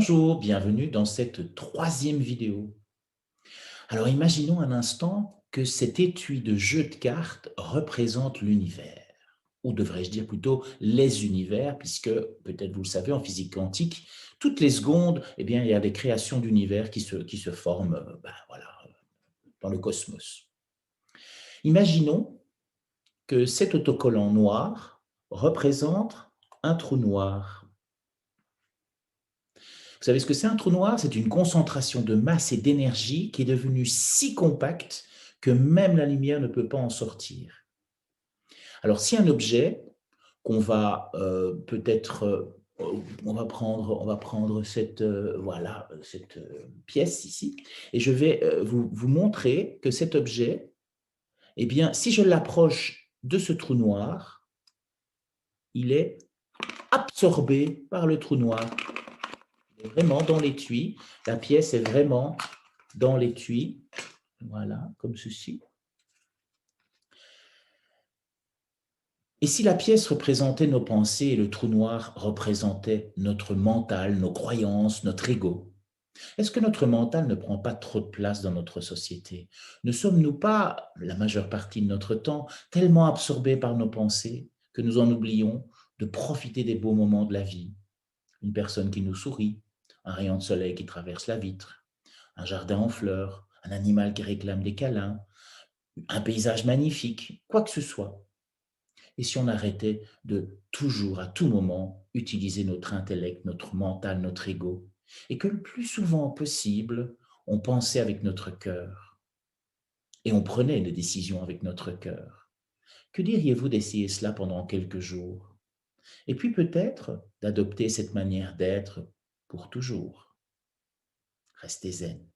Bonjour, bienvenue dans cette troisième vidéo. Alors imaginons un instant que cet étui de jeu de cartes représente l'univers, ou devrais-je dire plutôt les univers, puisque peut-être vous le savez, en physique quantique, toutes les secondes, bien, il y a des créations d'univers qui se forment voilà, dans le cosmos. Imaginons que cet autocollant noir représente un trou noir. Vous savez ce que c'est un trou noir? C'est une concentration de masse et d'énergie qui est devenue si compacte que même la lumière ne peut pas en sortir. Alors si un objet qu'on va, peut-être, on va prendre cette, voilà, cette, pièce ici et je vais, vous montrer que cet objet, bien, si je l'approche de ce trou noir, il est absorbé par le trou noir. Il est vraiment dans l'étui, la pièce est vraiment dans l'étui. Voilà, comme ceci. Et si la pièce représentait nos pensées et le trou noir représentait notre mental, nos croyances, notre ego, est-ce que notre mental ne prend pas trop de place dans notre société? Ne sommes-nous pas, la majeure partie de notre temps, tellement absorbés par nos pensées que nous en oublions de profiter des beaux moments de la vie? Une personne qui nous sourit, un rayon de soleil qui traverse la vitre, un jardin en fleurs, un animal qui réclame des câlins, un paysage magnifique, quoi que ce soit. Et si on arrêtait de toujours, à tout moment, utiliser notre intellect, notre mental, notre ego, et que le plus souvent possible, on pensait avec notre cœur et on prenait des décisions avec notre cœur. Que diriez-vous d'essayer cela pendant quelques jours? Et puis peut-être d'adopter cette manière d'être pour toujours. Restez zen.